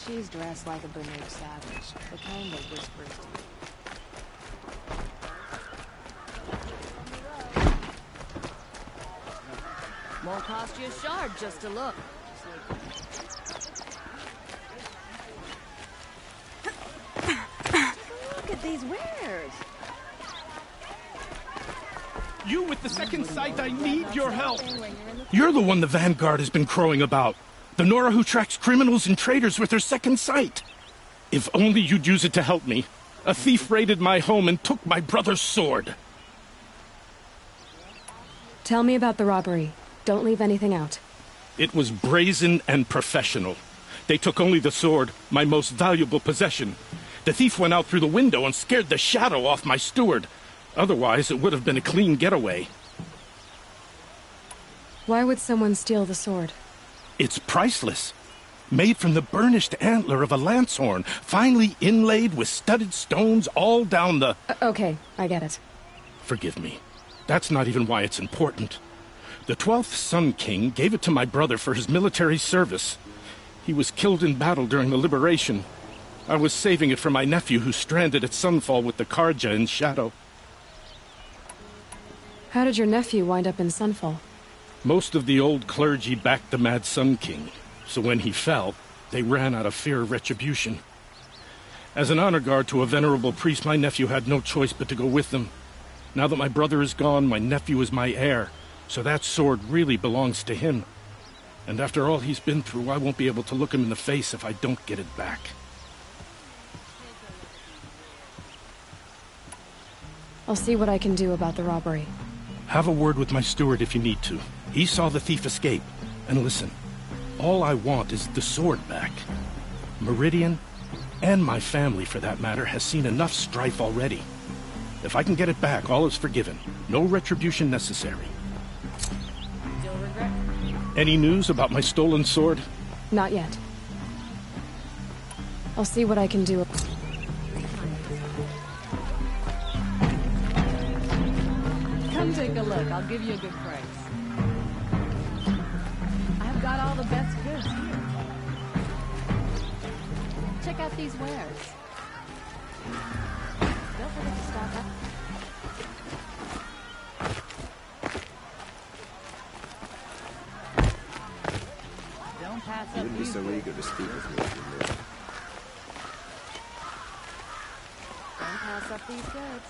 She's dressed like a Banuk savage, the kind that whispers to you. More cost you a shard just to look. Look at these wares. You with the second sight, I need your help. You're the one the Vanguard has been crowing about. The Nora who tracks criminals and traitors with her second sight. If only you'd use it to help me. A thief raided my home and took my brother's sword. Tell me about the robbery. Don't leave anything out. It was brazen and professional. They took only the sword, my most valuable possession. The thief went out through the window and scared the shadow off my steward. Otherwise, it would have been a clean getaway. Why would someone steal the sword? It's priceless. Made from the burnished antler of a lancehorn, finely inlaid with studded stones all down the... Okay, I get it. Forgive me. That's not even why it's important. The 12th Sun King gave it to my brother for his military service. He was killed in battle during the liberation. I was saving it for my nephew who's stranded at Sunfall with the Karja in Shadow. How did your nephew wind up in Sunfall? Most of the old clergy backed the Mad Sun King, so when he fell, they ran out of fear of retribution. As an honor guard to a venerable priest, my nephew had no choice but to go with them. Now that my brother is gone, my nephew is my heir, so that sword really belongs to him. And after all he's been through, I won't be able to look him in the face if I don't get it back. I'll see what I can do about the robbery. Have a word with my steward if you need to. He saw the thief escape. And listen, all I want is the sword back. Meridian, and my family for that matter, has seen enough strife already. If I can get it back, all is forgiven. No retribution necessary. Still regret? Any news about my stolen sword? Not yet. I'll see what I can do. Come take a look. I'll give you a good price. I've got all the best goods here. Check out these wares. Don't forget to stock up. Don't pass up. You wouldn't be so eager to speak with me if you knew. Don't pass up these goods.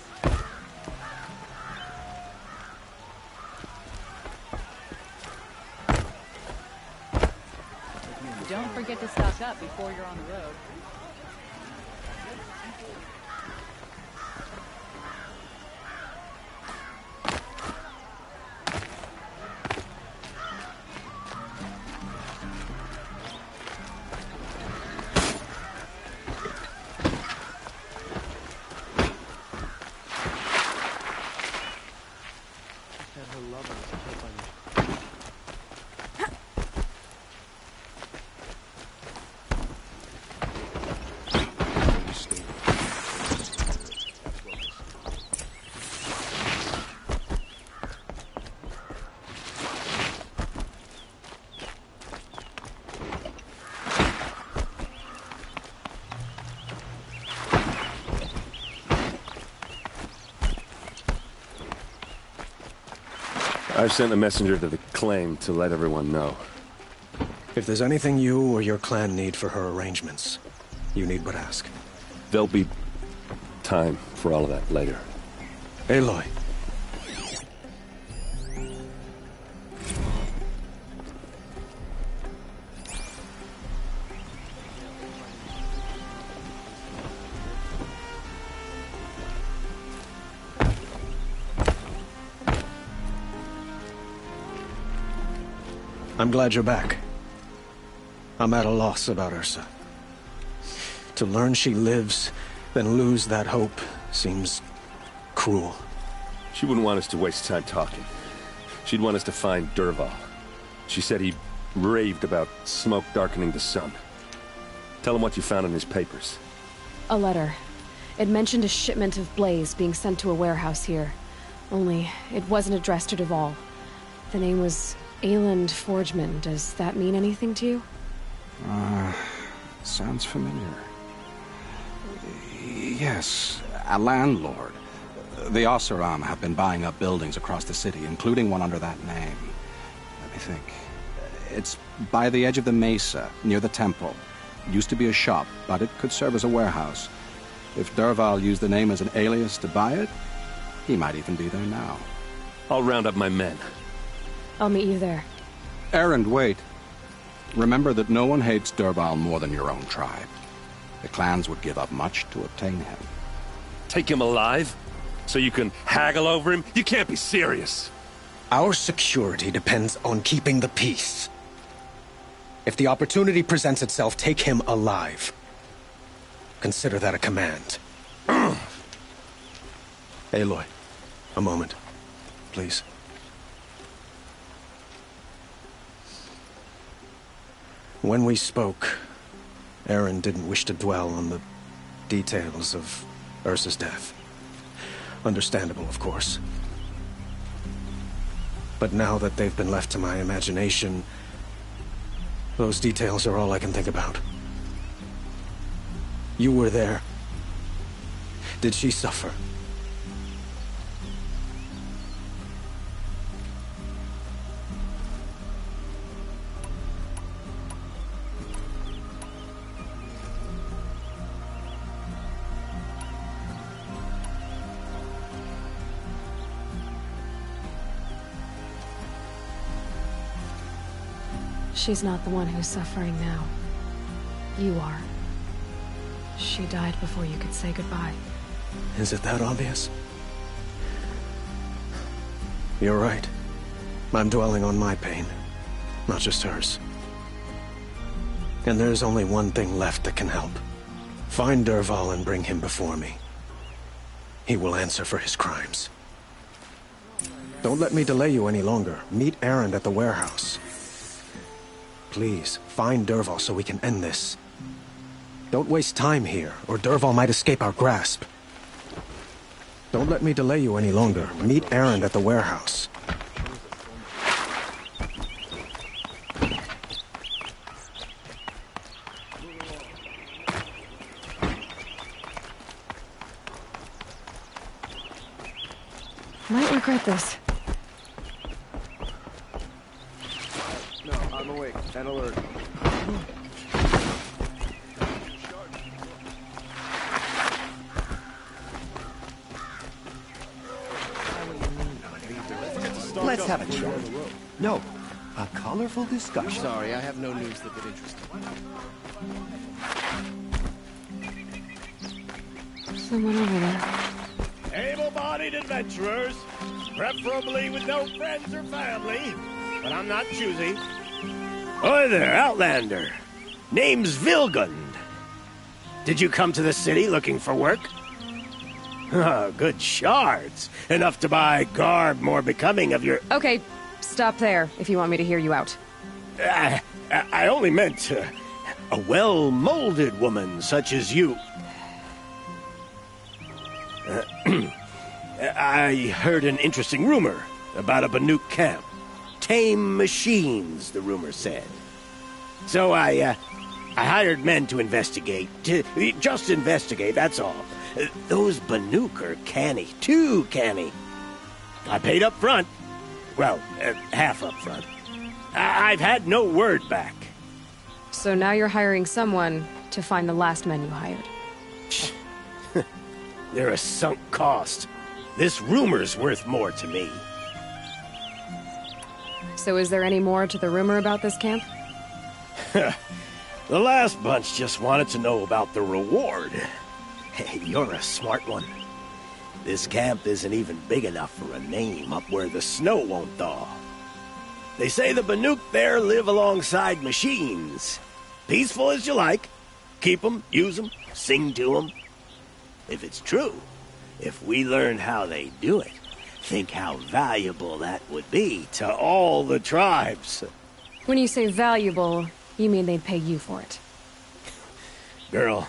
Don't forget to stock up before you're on the road. I've sent a messenger to the claim to let everyone know. If there's anything you or your clan need for her arrangements, you need but ask. There'll be time for all of that later. Aloy. I'm glad you're back. I'm at a loss about Ursa. To learn she lives, then lose that hope, seems cruel. She wouldn't want us to waste time talking. She'd want us to find Dervahl. She said he raved about smoke darkening the sun. Tell him what you found in his papers. A letter. It mentioned a shipment of blaze being sent to a warehouse here. Only, it wasn't addressed to Dervahl. The name was Ayland Forgeman. Does that mean anything to you? Sounds familiar. Yes, a landlord. The Oseram have been buying up buildings across the city, including one under that name. Let me think. It's by the edge of the mesa, near the temple. It used to be a shop, but it could serve as a warehouse. If Dervahl used the name as an alias to buy it, he might even be there now. I'll round up my men. I'll meet you there. Erend, wait. Remember that no one hates Dervahl more than your own tribe. The clans would give up much to obtain him. Take him alive? So you can haggle over him? You can't be serious. Our security depends on keeping the peace. If the opportunity presents itself, take him alive. Consider that a command. Aloy, a moment, please. When we spoke, Erend didn't wish to dwell on the details of Ursa's death. Understandable, of course. But now that they've been left to my imagination, those details are all I can think about. You were there. Did she suffer? She's not the one who's suffering now. You are. She died before you could say goodbye. Is it that obvious? You're right. I'm dwelling on my pain, not just hers. And there's only one thing left that can help. Find Dervahl and bring him before me. He will answer for his crimes. Don't let me delay you any longer. Meet Erend at the warehouse. Please, find Dervahl so we can end this. Don't waste time here, or Dervahl might escape our grasp. Don't let me delay you any longer. Meet Erend at the warehouse. Might regret this. No, I'm awake and alert. Let's have a chat. No, a colorful discussion. Sorry, I have no news that would interest you. Someone over there. Able-bodied adventurers, preferably with no friends or family, but I'm not choosy. Hi there, Outlander. Name's Vilgund. Did you come to the city looking for work? Oh, good shards. Enough to buy garb more becoming of your... Okay, stop there if you want me to hear you out. I only meant a well-molded woman such as you. I heard an interesting rumor about a Banuk camp. Tame machines, the rumor said. So I hired men to investigate. Just investigate, that's all. Those Banuk are canny, too canny. I paid up front. Well, half up front. I've had no word back. So now you're hiring someone to find the last men you hired. They're a sunk cost. This rumor's worth more to me. So is there any more to the rumor about this camp? The last bunch just wanted to know about the reward. Hey, you're a smart one. This camp isn't even big enough for a name up where the snow won't thaw. They say the Banuk there live alongside machines. Peaceful as you like. Keep 'em, use 'em, sing to 'em. If it's true, if we learn how they do it, think how valuable that would be to all the tribes. When you say valuable, you mean they'd pay you for it. Girl,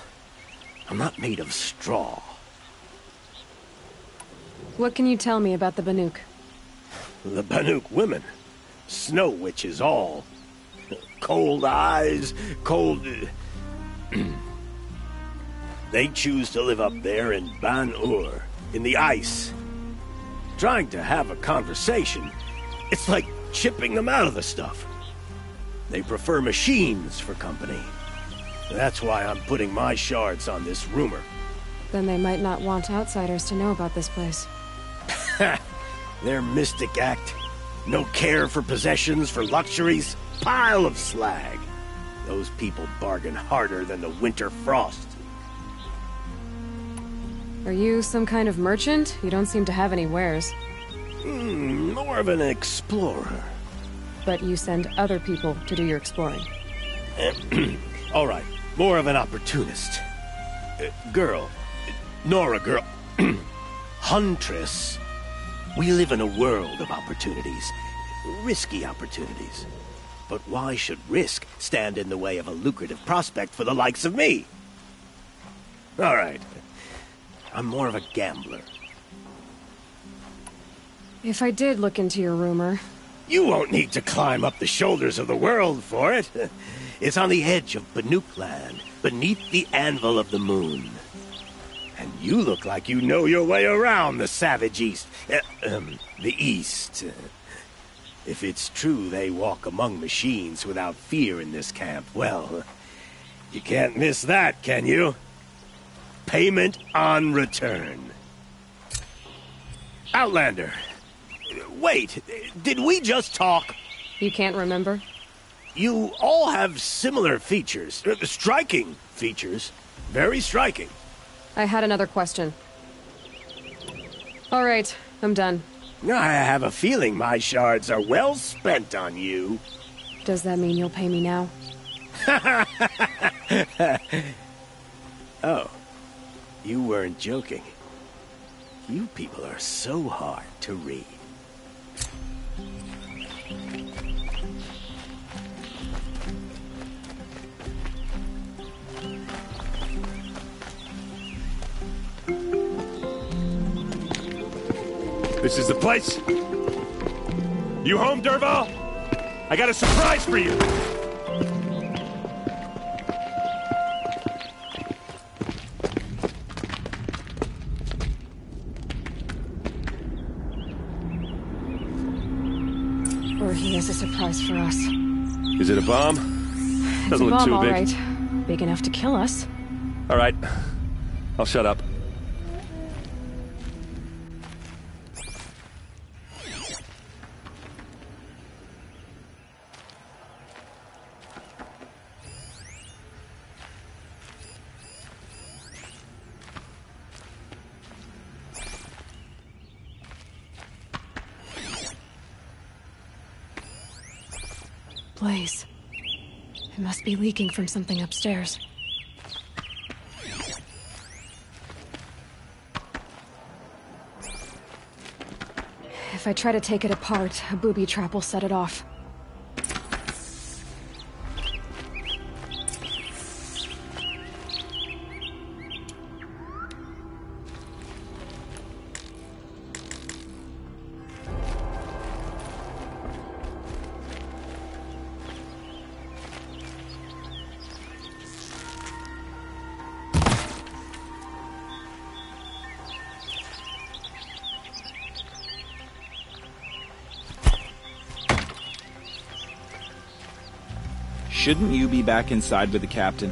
I'm not made of straw. What can you tell me about the Banuk? The Banuk women. Snow witches all. Cold eyes, cold... They choose to live up there in Ban-Ur, in the ice. Trying to have a conversation, it's like chipping them out of the stuff. They prefer machines for company. That's why I'm putting my shards on this rumor. Then they might not want outsiders to know about this place. Their mystic act. No care for possessions, for luxuries. Pile of slag. Those people bargain harder than the winter frost. Are you some kind of merchant? You don't seem to have any wares. More of an explorer. But you send other people to do your exploring. All right, more of an opportunist. Girl. Nora girl. Huntress. We live in a world of opportunities. Risky opportunities. But why should risk stand in the way of a lucrative prospect for the likes of me? All right. I'm more of a gambler. If I did look into your rumor... You won't need to climb up the shoulders of the world for it. It's on the edge of Banuk land, beneath the anvil of the moon. And you look like you know your way around the savage east. The east. If it's true they walk among machines without fear in this camp, well, you can't miss that, can you? Payment on return. Outlander. Wait, did we just talk? You can't remember? You all have similar features. Striking features. Very striking. I had another question. All right, I'm done. I have a feeling my shards are well spent on you. Does that mean you'll pay me now? Oh, you weren't joking. You people are so hard to read. This is the place? You home, Dervahl? I got a surprise for you! Or he has a surprise for us. Is it a bomb? Doesn't look too big. It's a bomb, all right. Big enough to kill us. All right. I'll shut up. Blaze. It must be leaking from something upstairs. If I try to take it apart, a booby trap will set it off. Shouldn't you be back inside with the captain?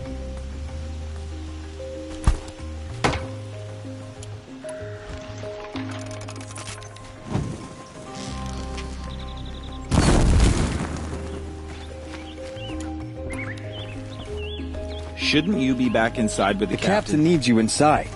Shouldn't you be back inside with the captain? The captain needs you inside.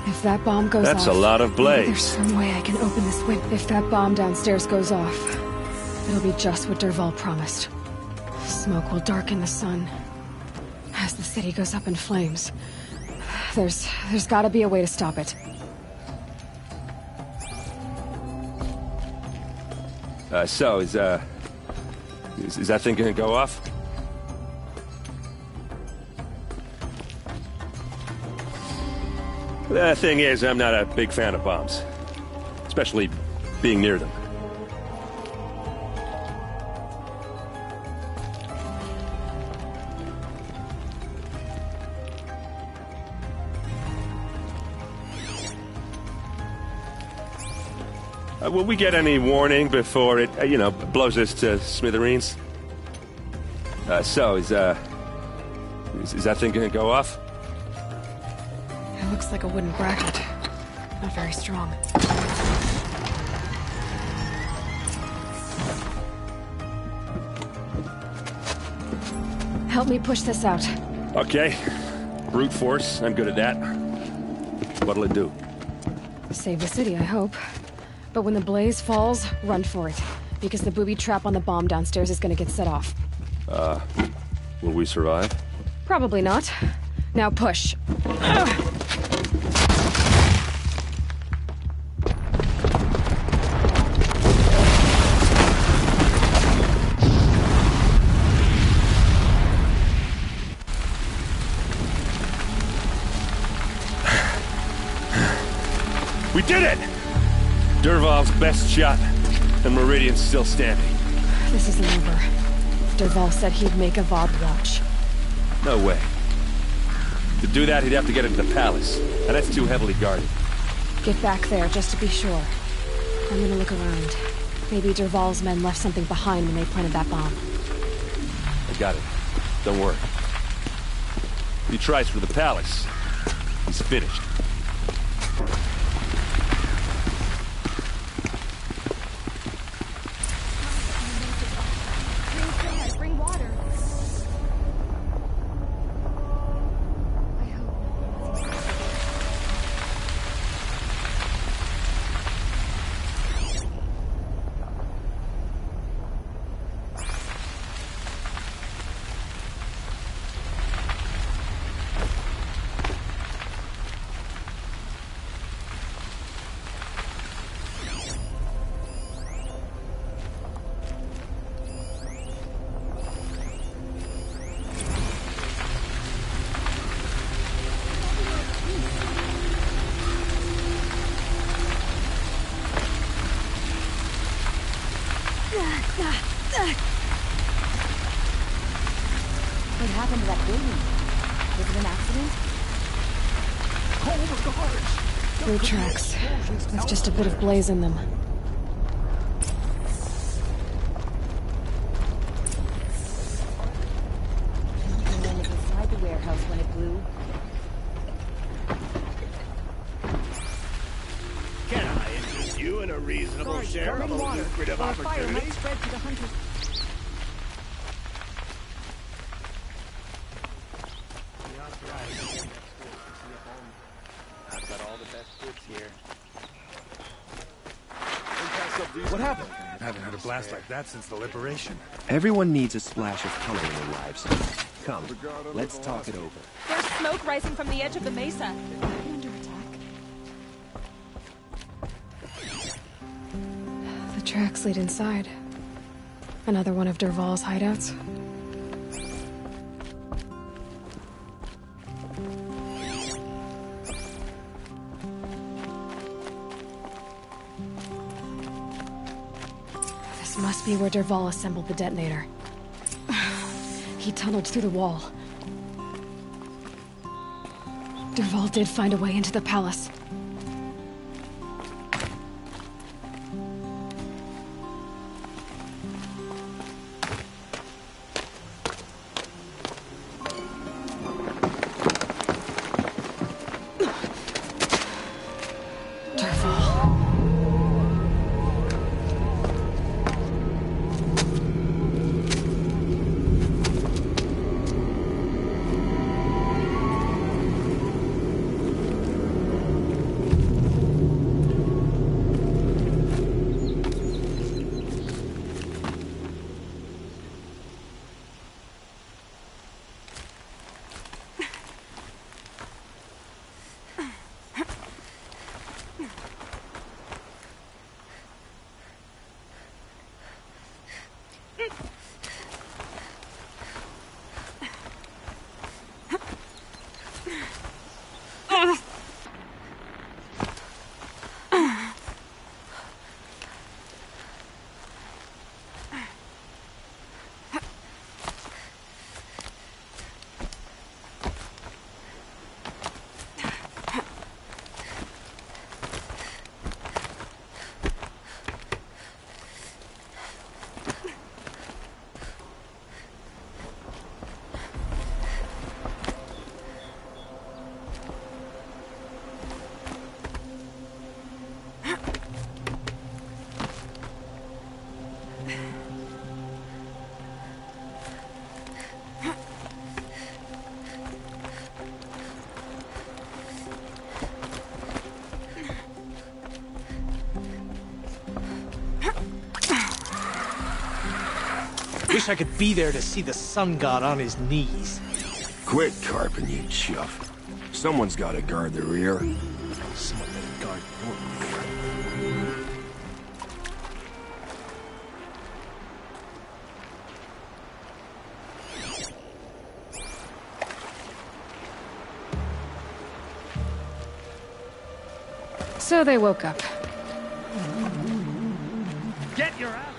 If that bomb goes off... That's a lot of blaze. There's some way I can open this window. If that bomb downstairs goes off, it'll be just what Dervahl promised. Smoke will darken the sun. As the city goes up in flames. There's gotta be a way to stop it. So, is that thing gonna go off? The thing is, I'm not a big fan of bombs. Especially being near them. Will we get any warning before it, blows us to smithereens? Is that thing gonna go off? It looks like a wooden bracket. Not very strong. Help me push this out. Okay. Brute force, I'm good at that. What'll it do? Save the city, I hope. But when the blaze falls, run for it. Because the booby trap on the bomb downstairs is gonna get set off. Will we survive? Probably not. Now push. We did it! Dervahl's best shot, and Meridian's still standing. This isn't over. Dervahl said he'd make a VOD watch. No way. To do that, he'd have to get into the palace, and that's too heavily guarded. Get back there, just to be sure. I'm gonna look around. Maybe Dervahl's men left something behind when they planted that bomb. I got it. Don't worry. If he tries for the palace, he's finished. Bring water. What happened to that building? Was it an accident? Blue tracks. With just a bit of blaze in them. Something went inside the warehouse when it blew. Can I interest you in a reasonable share of a lucrative Fire might opportunity? spread to the hunters. I've got all the best goods here. What happened? I haven't had a blast like that since the liberation. Everyone needs a splash of color in their lives. Come, let's talk it over. There's smoke rising from the edge of the mesa. Under attack. The tracks lead inside. Another one of Dervahl's hideouts. This must be where Dervahl assembled the detonator. He tunneled through the wall. Dervahl did find a way into the palace. Wish I could be there to see the sun god on his knees. Quit carping, you chuff. Someone's gotta guard the rear. Someone better guard your rear. So they woke up. Get your ass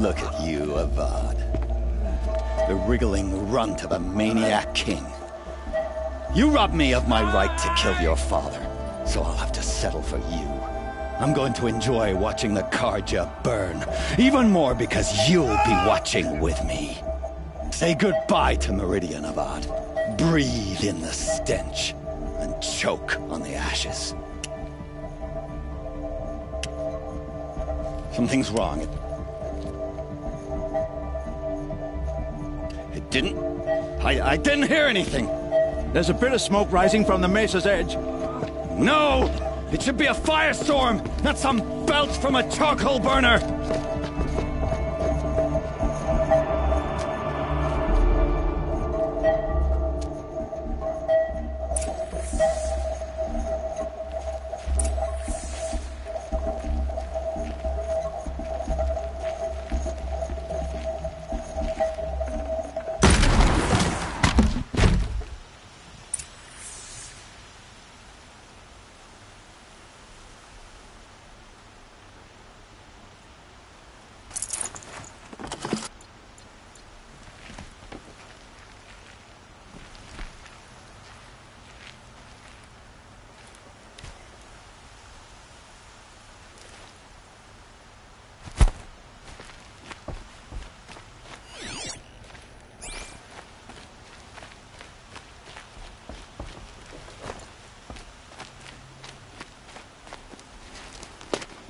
Look at you, Avad. The wriggling runt of a maniac king. You robbed me of my right to kill your father, so I'll have to settle for you. I'm going to enjoy watching the Karja burn, even more because you'll be watching with me. Say goodbye to Meridian, Avad. Breathe in the stench, and choke on the ashes. Something's wrong. It didn't... I didn't hear anything. There's a bit of smoke rising from the mesa's edge. No! It should be a firestorm, not some belch from a charcoal burner!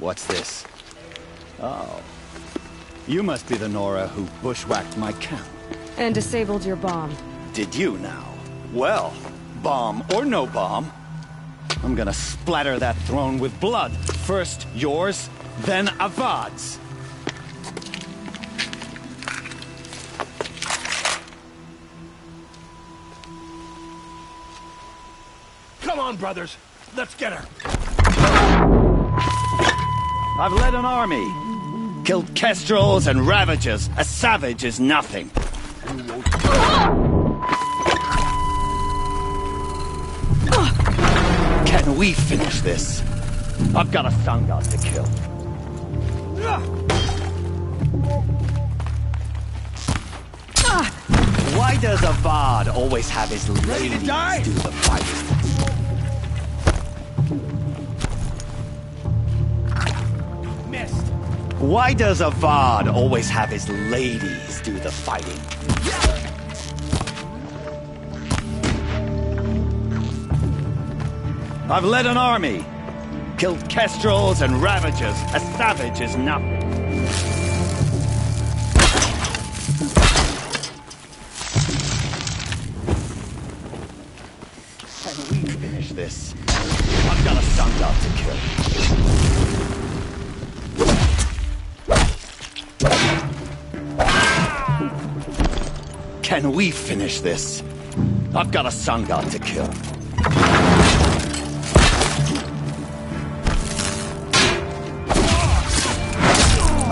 What's this? Oh. You must be the Nora who bushwhacked my camp. And disabled your bomb. Did you now? Well, bomb or no bomb, I'm gonna splatter that throne with blood. First yours, then Avad's. Come on, brothers. Let's get her. I've led an army. Killed kestrels and ravagers. A savage is nothing. Can we finish this? I've got a sun god to kill. Why does Avad always have his ladies do the fighting? Why does Avad always have his ladies do the fighting? I've led an army. Killed kestrels and ravagers. A savage is nothing. Can we finish this? I've got a sun god to kill. Can we finish this? I've got a sun god to kill.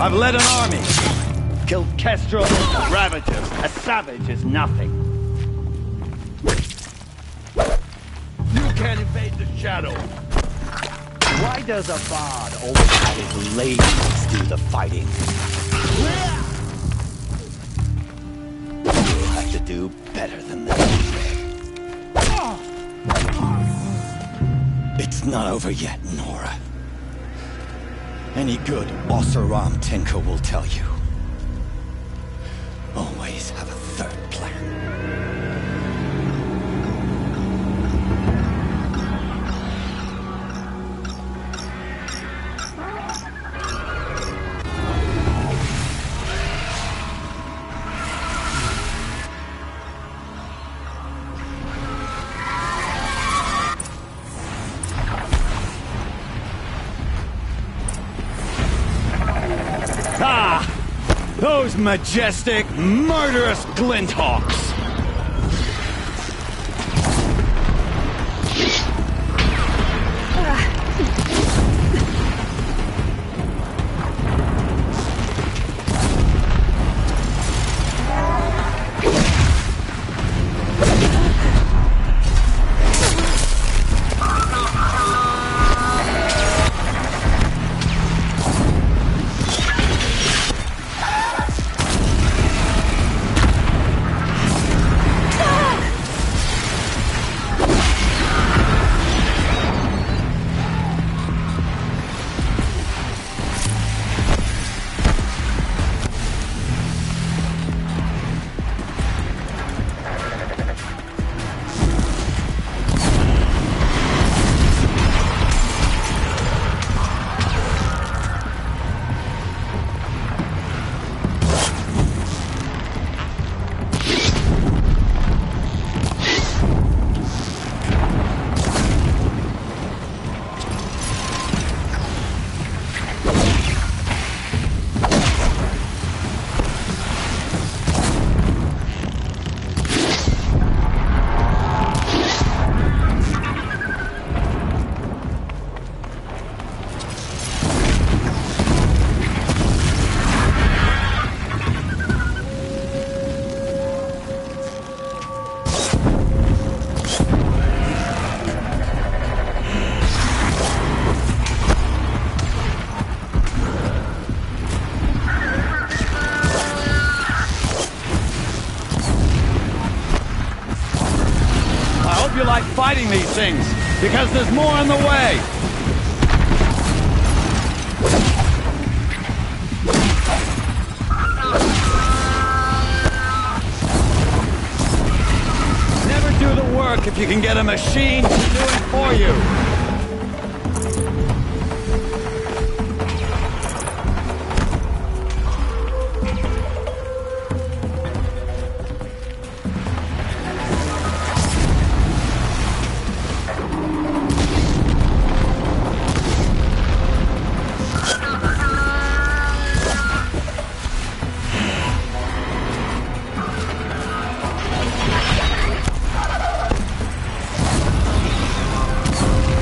I've led an army. Killed kestrels and ravagers. A savage is nothing. You can't invade the shadow. Why does a bard always have his ladies do the fighting? You'll have to do better than that. It's not over yet, Nora. Any good Oseram tinker will tell you. Always have a third plan. Ah! Those majestic, murderous glinthawks! You like fighting these things, because there's more on the way! Never do the work if you can get a machine to do it for you!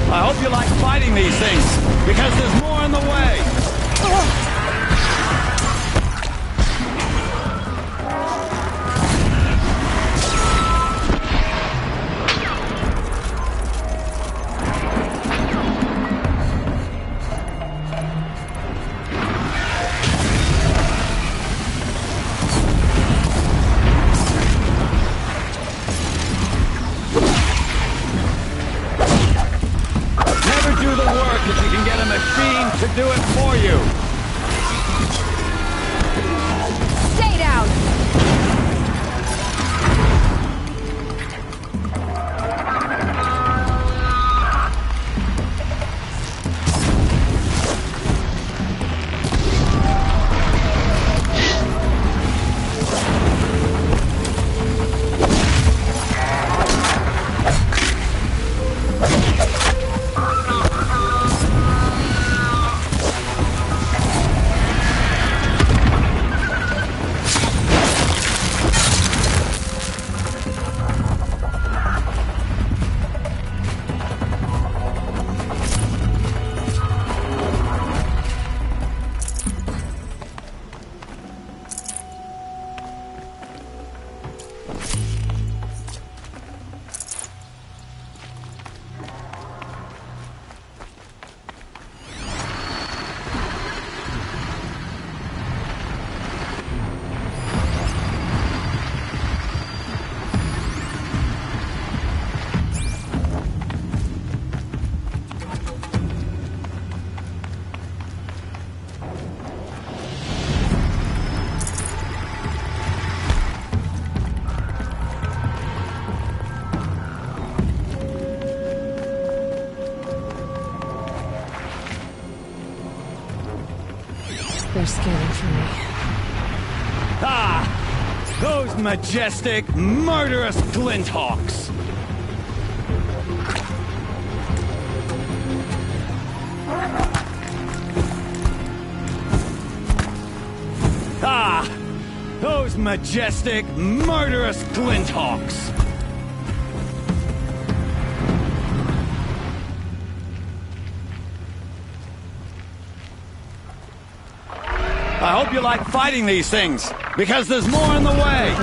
I hope you like fighting these things, because there's more in the way! If you can get a machine to do it for you. Stay down! They're scanning for me. Ah! Those majestic, murderous glinthawks! Ah! Those majestic, murderous glinthawks! I hope you like fighting these things, because there's more in the way!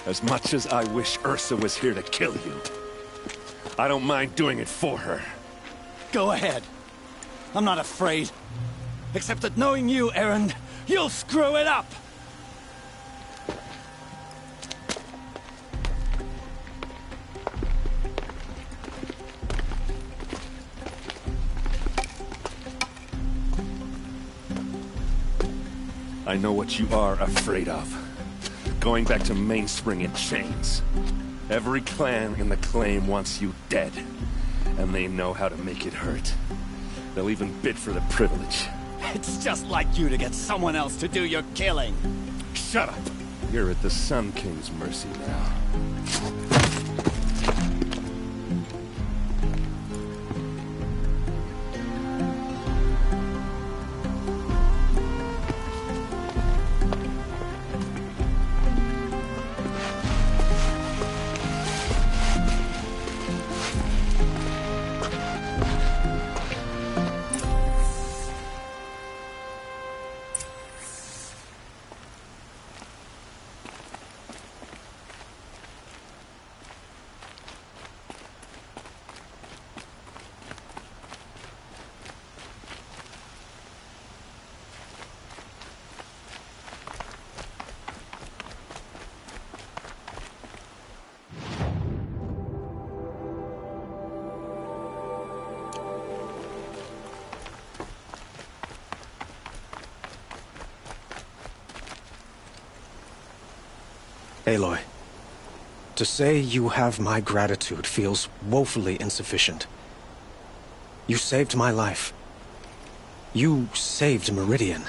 As much as I wish Ursa was here to kill you, I don't mind doing it for her. Go ahead. I'm not afraid. Except that knowing you, Aaron, you'll screw it up! I know what you are afraid of. Going back to Mainspring in chains. Every clan in the claim wants you dead. And they know how to make it hurt. They'll even bid for the privilege. It's just like you to get someone else to do your killing. Shut up! You're at the Sun King's mercy now. Aloy, to say you have my gratitude feels woefully insufficient. You saved my life. You saved Meridian.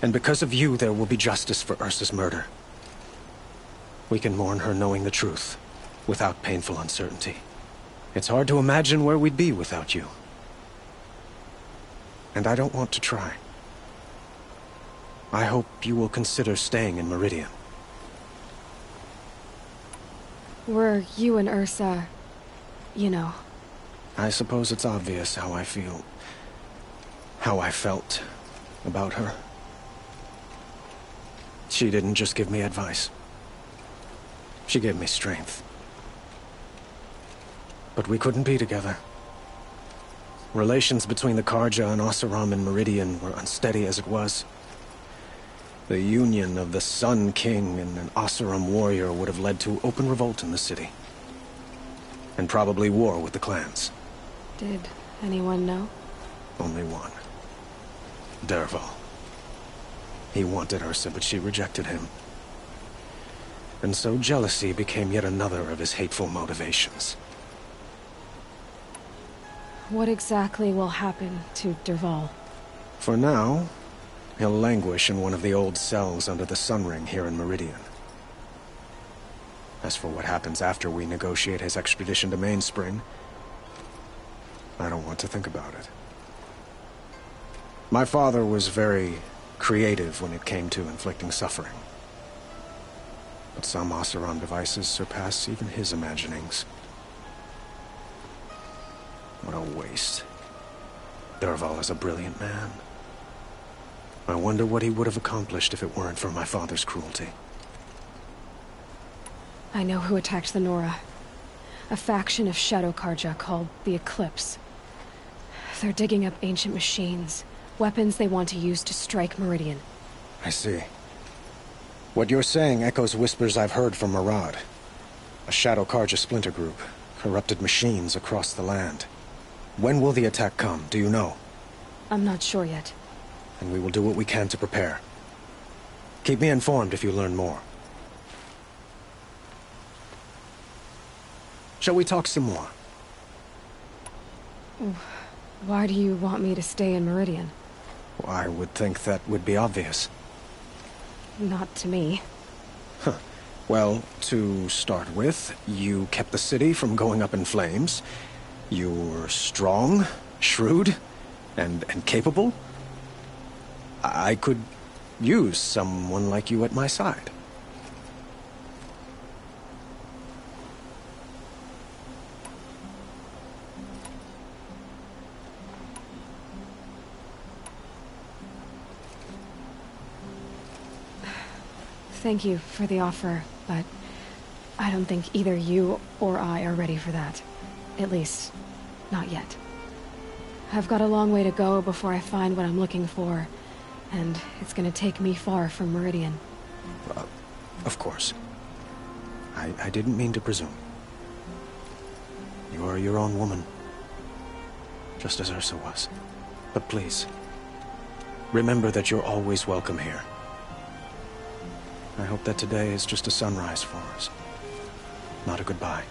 And because of you, there will be justice for Ursa's murder. We can mourn her knowing the truth, without painful uncertainty. It's hard to imagine where we'd be without you. And I don't want to try. I hope you will consider staying in Meridian. Were you and Ursa, you know? I suppose it's obvious how I feel. How I felt about her. She didn't just give me advice. She gave me strength. But we couldn't be together. Relations between the Karja and Oseram and Meridian were unsteady as it was. The union of the Sun King and an Oseram warrior would have led to open revolt in the city. And probably war with the clans. Did anyone know? Only one. Dervahl. He wanted Ursa, but she rejected him. And so jealousy became yet another of his hateful motivations. What exactly will happen to Dervahl? For now, he'll languish in one of the old cells under the Sun Ring here in Meridian. As for what happens after we negotiate his extradition to Mainspring, I don't want to think about it. My father was very creative when it came to inflicting suffering. But some Oseram devices surpass even his imaginings. What a waste. Dervahl is a brilliant man. I wonder what he would have accomplished if it weren't for my father's cruelty. I know who attacked the Nora. A faction of Shadow Karja called the Eclipse. They're digging up ancient machines, weapons they want to use to strike Meridian. I see. What you're saying echoes whispers I've heard from Murad. A Shadow Karja splinter group, corrupted machines across the land. When will the attack come, do you know? I'm not sure yet. And we will do what we can to prepare. Keep me informed if you learn more. Shall we talk some more? Why do you want me to stay in Meridian? Well, I would think that would be obvious. Not to me. Huh. Well, to start with, you kept the city from going up in flames. You were strong, shrewd, and capable. I could use someone like you at my side. Thank you for the offer, but I don't think either you or I are ready for that. At least, not yet. I've got a long way to go before I find what I'm looking for, and it's gonna take me far from Meridian. Of course. I didn't mean to presume. You are your own woman, just as Ursa was. But please, remember that you're always welcome here. I hope that today is just a sunrise for us, not a goodbye.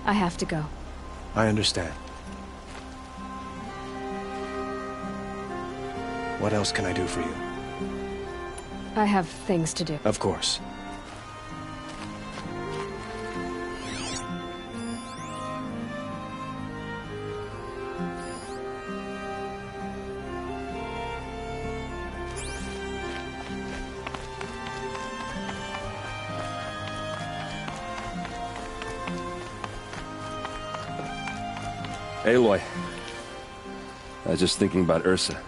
I have to go. I understand. What else can I do for you? I have things to do. Of course. Aloy, I was just thinking about Ursa.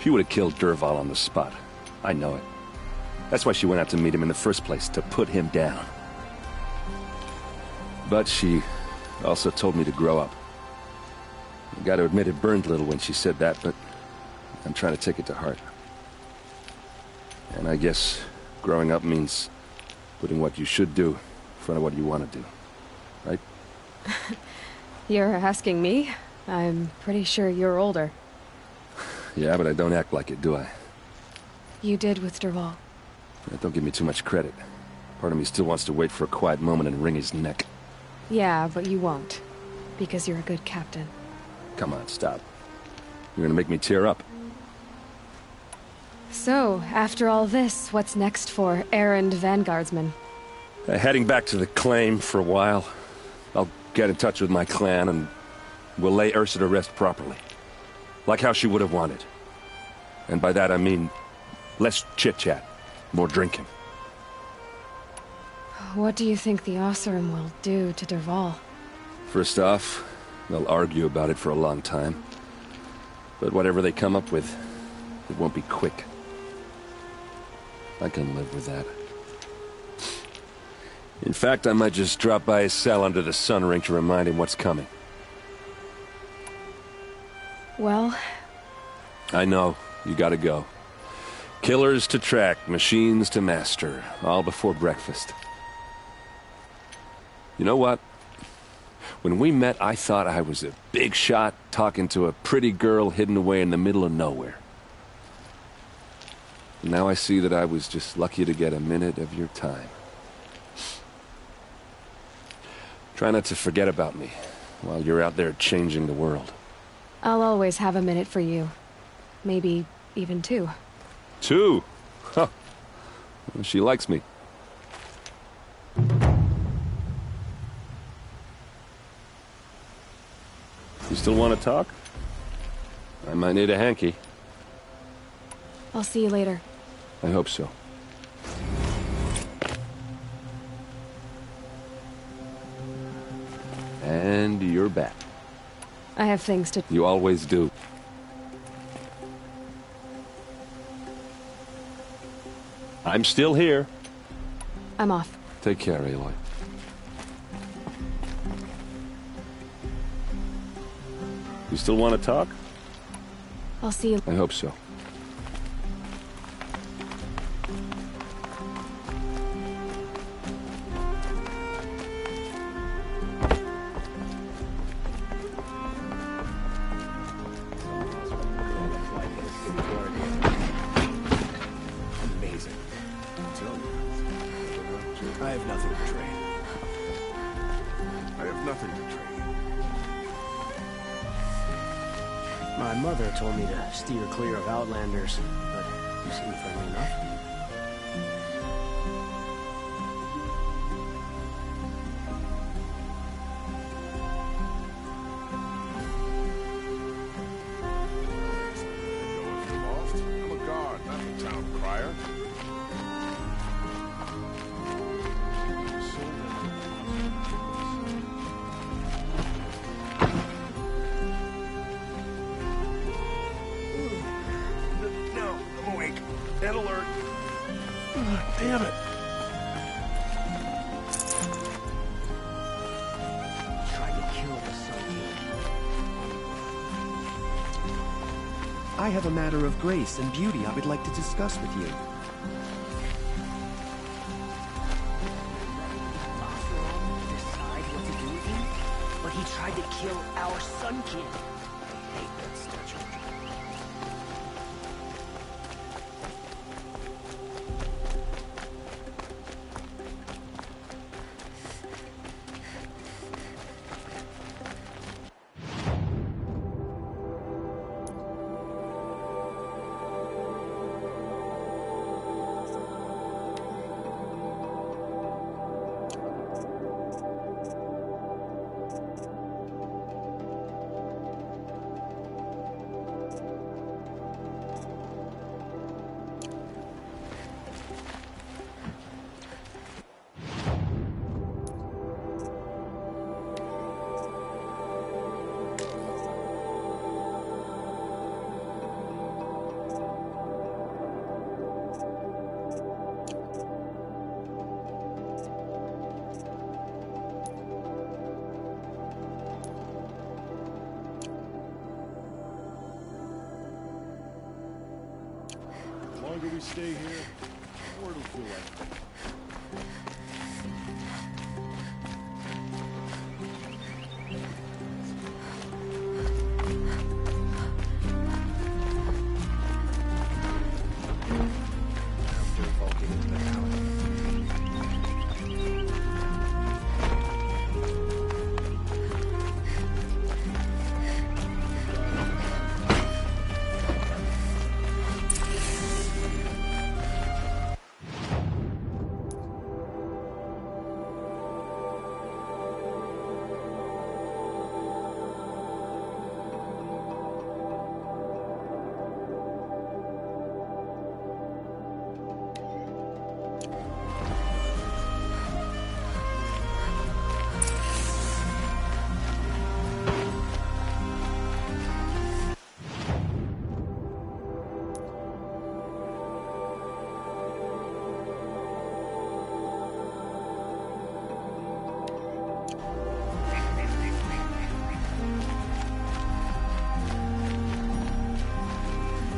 She would have killed Dervahl on the spot. I know it. That's why she went out to meet him in the first place, to put him down. But she also told me to grow up. I gotta admit it burned a little when she said that, but I'm trying to take it to heart. And I guess growing up means putting what you should do in front of what you want to do. Right? You're asking me? I'm pretty sure you're older. Yeah, but I don't act like it, do I? You did with Dervahl. Yeah, don't give me too much credit. Part of me still wants to wait for a quiet moment and wring his neck. Yeah, but you won't. Because you're a good captain. Come on, stop. You're gonna make me tear up. So, after all this, what's next for errand vanguardsman? Heading back to the claim for a while. I'll get in touch with my clan and we'll lay Ursa to rest properly. Like how she would have wanted. And by that I mean less chit-chat, more drinking. What do you think the Oseram will do to Dervahl? First off, they'll argue about it for a long time. But whatever they come up with, it won't be quick. I can live with that. In fact, I might just drop by his cell under the sun ring to remind him what's coming. Well... I know. You gotta go. Killers to track, machines to master, all before breakfast. You know what? When we met, I thought I was a big shot talking to a pretty girl hidden away in the middle of nowhere. And now I see that I was just lucky to get a minute of your time. Try not to forget about me while you're out there changing the world. I'll always have a minute for you. Maybe even 2. 2? Huh. Well, she likes me. You still want to talk? I might need a hanky. I'll see you later. I hope so. And you're back. I have things to... You always do. I'm still here. I'm off. Take care, Aloy. You still want to talk? I'll see you. I hope so. Amazing. I have nothing to trade. I have nothing to trade. My mother told me to steer clear of Outlanders, but you seem friendly enough. I'm a guard, not a town crier. No, I'm awake. Head alert. Damn it. Tried to kill the Sun King. I have a matter of grace and beauty I would like to discuss with you. Decide what to do with him, but he tried to kill our Sun King. I hate that statue. The longer we stay here, the more it'll feel like.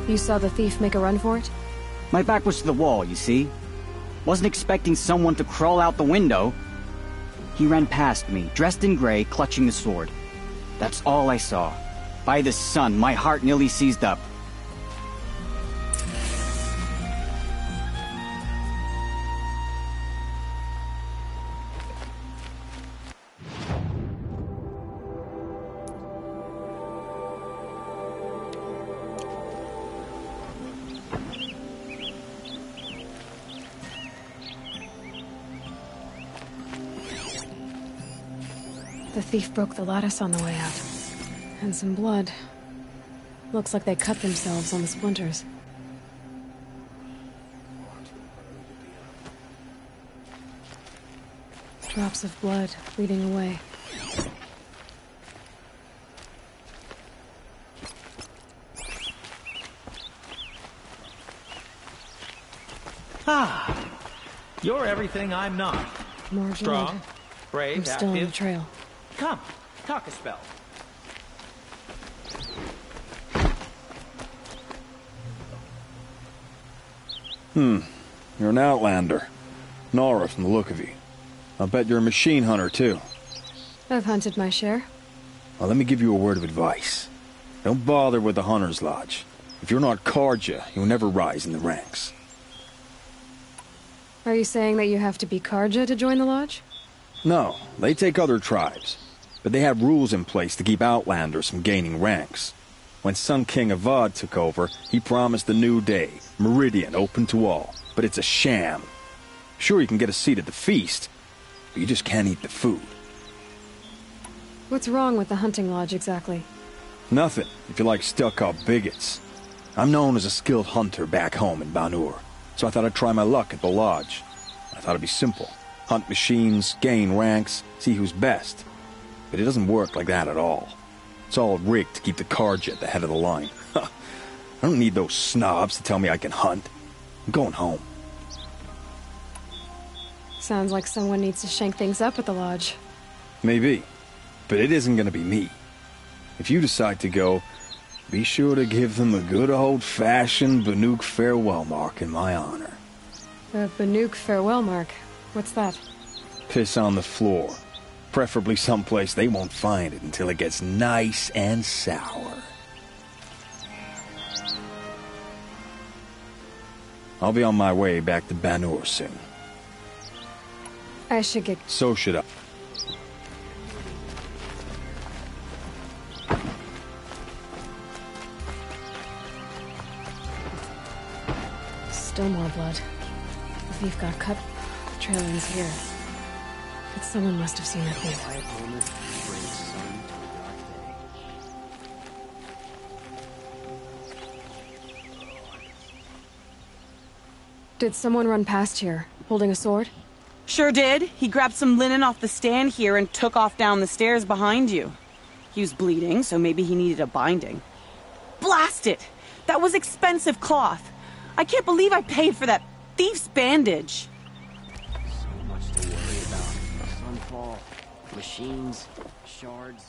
You saw the thief make a run for it? My back was to the wall, you see. Wasn't expecting someone to crawl out the window. He ran past me, dressed in gray, clutching the sword. That's all I saw. By the sun, my heart nearly seized up. The thief broke the lattice on the way out. And some blood. Looks like they cut themselves on the splinters. Drops of blood bleeding away. Ah, you're everything I'm not. More Strong, blood. brave, I'm still on the active. trail. Come, talk a spell. You're an outlander. Nora from the look of you. I'll bet you're a machine hunter, too. I've hunted my share. Well, let me give you a word of advice. Don't bother with the Hunter's Lodge. If you're not Karja, you'll never rise in the ranks. Are you saying that you have to be Karja to join the lodge? No, they take other tribes. But they have rules in place to keep outlanders from gaining ranks. When Sun King Avad took over, he promised a new day, Meridian open to all. But it's a sham. Sure, you can get a seat at the feast, but you just can't eat the food. What's wrong with the hunting lodge exactly? Nothing, if you like stuck-up bigots. I'm known as a skilled hunter back home in Banur, so I thought I'd try my luck at the lodge. I thought it'd be simple. Hunt machines, gain ranks, see who's best. But it doesn't work like that at all. It's all rigged to keep the Karja at the head of the line. I don't need those snobs to tell me I can hunt. I'm going home. Sounds like someone needs to shake things up at the lodge. Maybe. But it isn't gonna be me. If you decide to go, be sure to give them a good old-fashioned Banuk farewell mark in my honor. The Banuk farewell mark. What's that? Piss on the floor. Preferably someplace they won't find it until it gets nice and sour. I'll be on my way back to Banur soon. I should get... So should I. Still more blood. The thief got cut. The trail ends here. But someone must have seen the thief. Did someone run past here, holding a sword? Sure did. He grabbed some linen off the stand here and took off down the stairs behind you. He was bleeding, so maybe he needed a binding. Blast it! That was expensive cloth. I can't believe I paid for that thief's bandage. So much to worry about. Sunfall, machines, shards.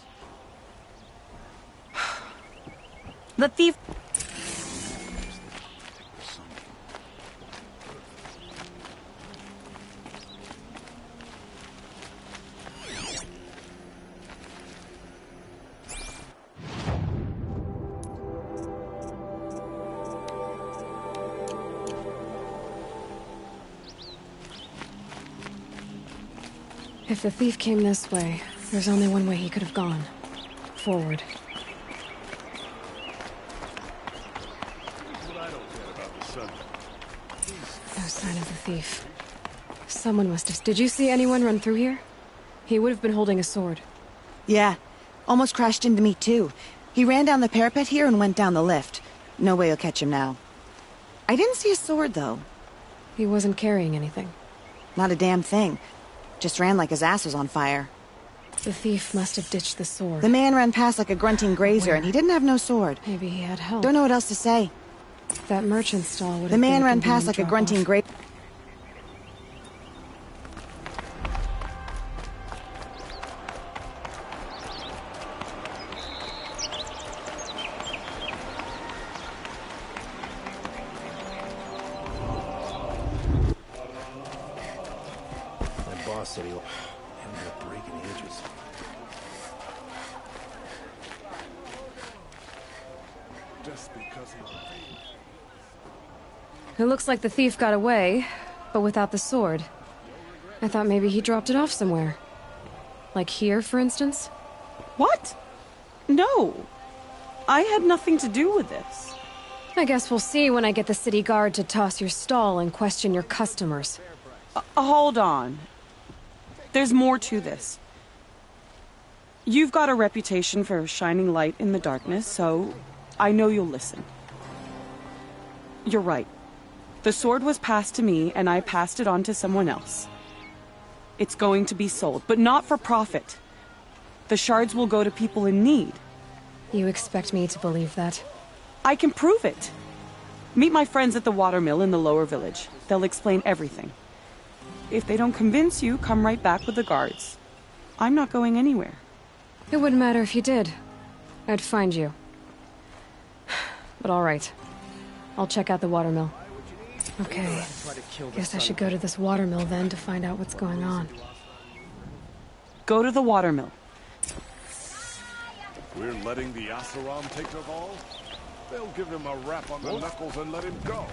The thief... If the thief came this way, there's only one way he could have gone. Forward. No sign of the thief. Someone must have... Did you see anyone run through here? He would have been holding a sword. Yeah. Almost crashed into me, too. He ran down the parapet here and went down the lift. No way you'll catch him now. I didn't see a sword, though. He wasn't carrying anything. Not a damn thing. Just ran like his ass was on fire. The thief must have ditched the sword. The man ran past like a grunting grazer, and he didn't have no sword. Maybe he had help. Don't know what else to say. That merchant stall would have The man been a ran past convenient like a grunting drop-off. grazer. Said he'll end up breaking edges. Just because It looks like the thief got away, but without the sword. I thought maybe he dropped it off somewhere. Like here, for instance? What? No. I had nothing to do with this. I guess we'll see when I get the city guard to toss your stall and question your customers. Hold on. There's more to this. You've got a reputation for shining light in the darkness, so I know you'll listen. You're right. The sword was passed to me, and I passed it on to someone else. It's going to be sold, but not for profit. The shards will go to people in need. You expect me to believe that? I can prove it. Meet my friends at the watermill in the lower village. They'll explain everything. If they don't convince you, come right back with the guards. I'm not going anywhere. It wouldn't matter if you did. I'd find you. But all right. I'll check out the watermill. Okay. Guess I should go to this watermill then to find out what's going on. Go to the watermill. We're letting the Asaram take Derval? They'll give him a rap on the knuckles and let him go.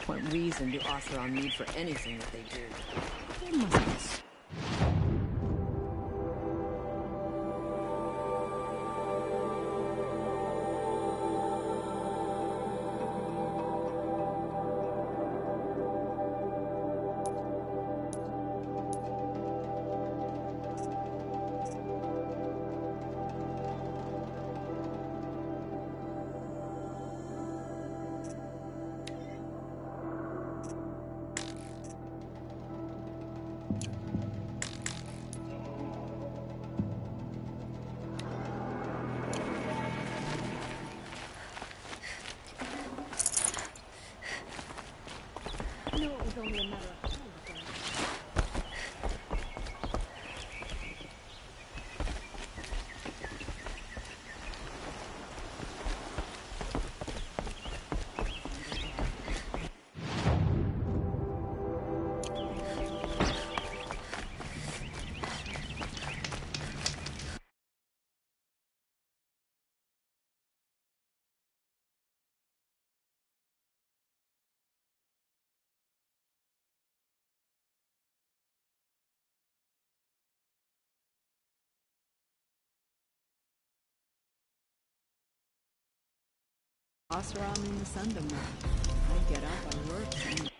What reason do Asaram need for anything that they do? They must be... Asaram in the Sundom. I get up, I work, and...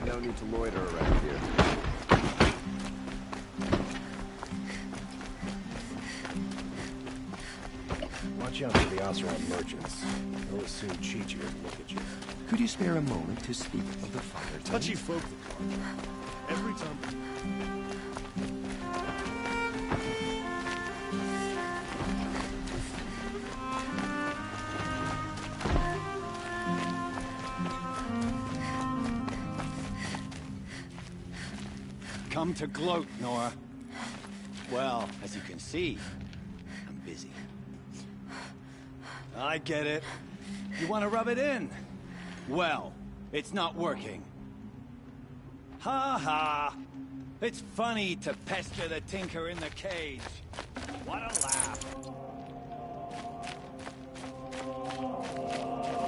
No need to loiter around here. Watch out for the Oseram merchants. They'll as soon cheat you as look at you. Could you spare a moment to speak of the fire? Touchy folk, the car. Every time... Come to gloat, Nora. Well, as you can see, I'm busy. I get it. You want to rub it in? Well, it's not working. Ha ha! It's funny to pester the tinker in the cage. What a laugh.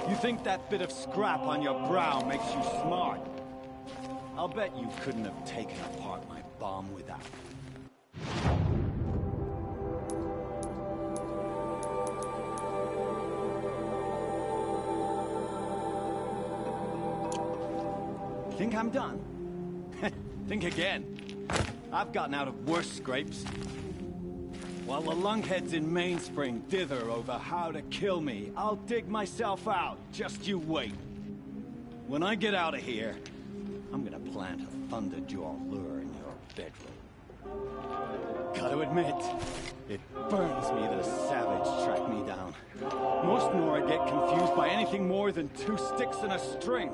You think that bit of scrap on your brow makes you smart? I'll bet you couldn't have taken apart my bomb without. think I'm done? Think again. I've gotten out of worse scrapes. While the lunkheads in Mainspring dither over how to kill me, I'll dig myself out. Just you wait. When I get out of here, I'm gonna plant a Thunderjaw lure in your bedroom. Gotta admit, it burns me that a savage tracked me down. Most Nora get confused by anything more than 2 sticks and a string.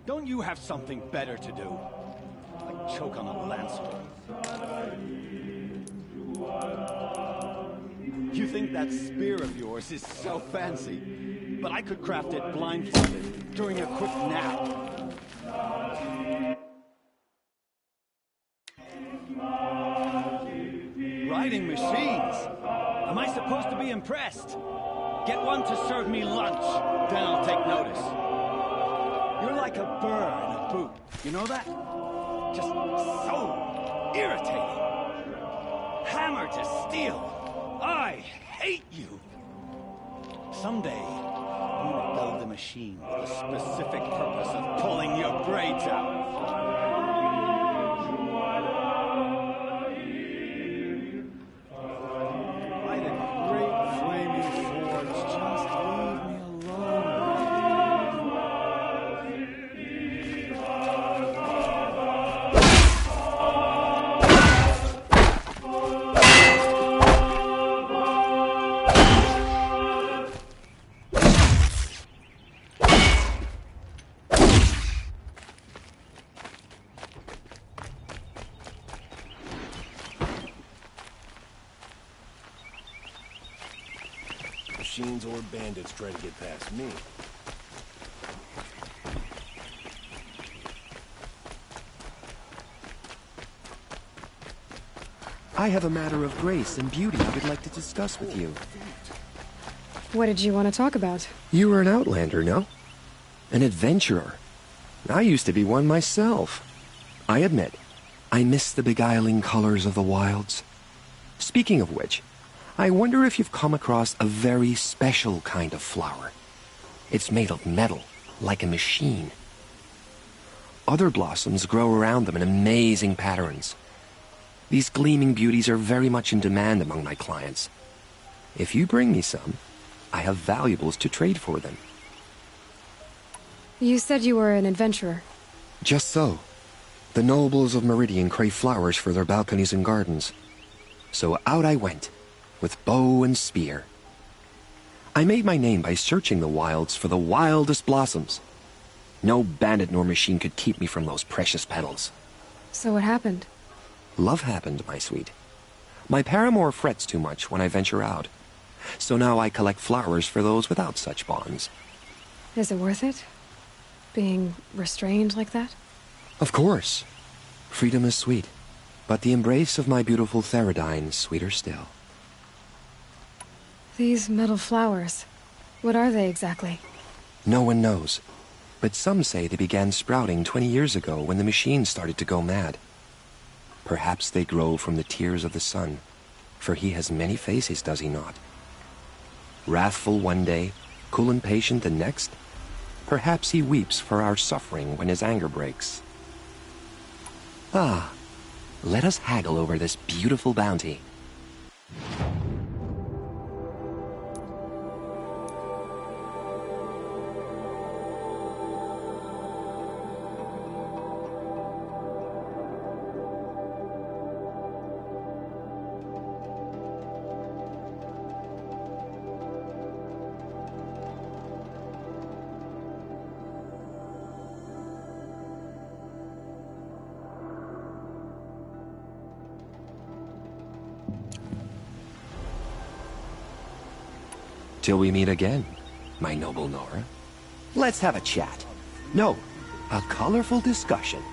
Don't you have something better to do? Like choke on a lanceworm. You think that spear of yours is so fancy, but I could craft it blindfolded during a quick nap. Riding machines? Am I supposed to be impressed? Get one to serve me lunch, then I'll take notice. You're like a burr in a boot, you know that? Just so irritating. Hammer to steel. I hate you. Someday, I'm gonna build a machine with the specific purpose of pulling your braids out. Machines or bandits try to get past me. I have a matter of grace and beauty I would like to discuss with you. What did you want to talk about? You were an outlander, no? An adventurer. I used to be one myself. I admit, I miss the beguiling colors of the wilds. Speaking of which, I wonder if you've come across a very special kind of flower. It's made of metal, like a machine. Other blossoms grow around them in amazing patterns. These gleaming beauties are very much in demand among my clients. If you bring me some, I have valuables to trade for them. You said you were an adventurer. Just so. The nobles of Meridian crave flowers for their balconies and gardens. So out I went, with bow and spear. I made my name by searching the wilds for the wildest blossoms. No bandit nor machine could keep me from those precious petals. So what happened? Love happened, my sweet. My paramour frets too much when I venture out. So now I collect flowers for those without such bonds. Is it worth it? Being restrained like that? Of course. Freedom is sweet, but the embrace of my beautiful Theridine sweeter still. These metal flowers, what are they exactly? No one knows, but some say they began sprouting 20 years ago when the machines started to go mad. Perhaps they grow from the tears of the sun, for he has many faces, does he not? Wrathful one day, cool and patient the next. Perhaps he weeps for our suffering when his anger breaks. Ah, let us haggle over this beautiful bounty. Till we meet again, my noble Nora. Let's have a chat. No, a colorful discussion.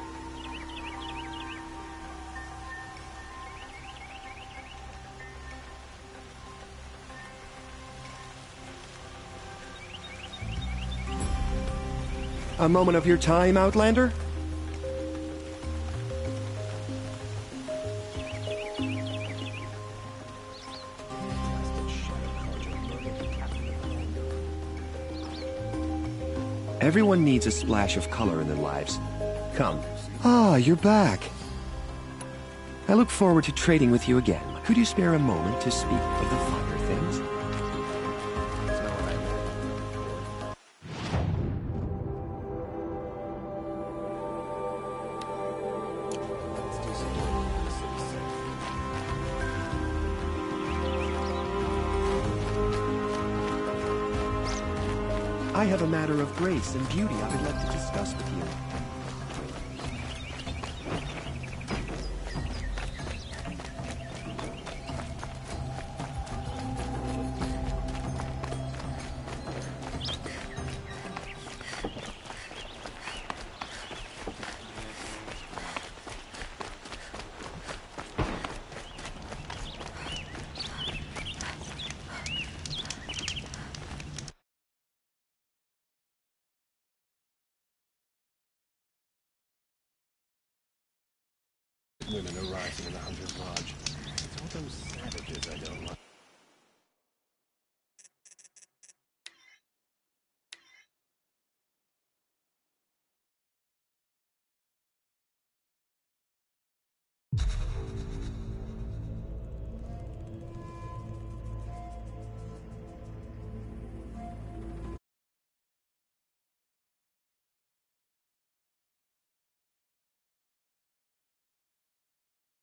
A moment of your time, Outlander? Everyone needs a splash of color in their lives. Come. Ah, you're back. I look forward to trading with you again. Could you spare a moment to speak of the finer things? I have a matter of grace and beauty I would like to discuss with you. Women are rising in the Hunter's Lodge. It's all those savages I don't like.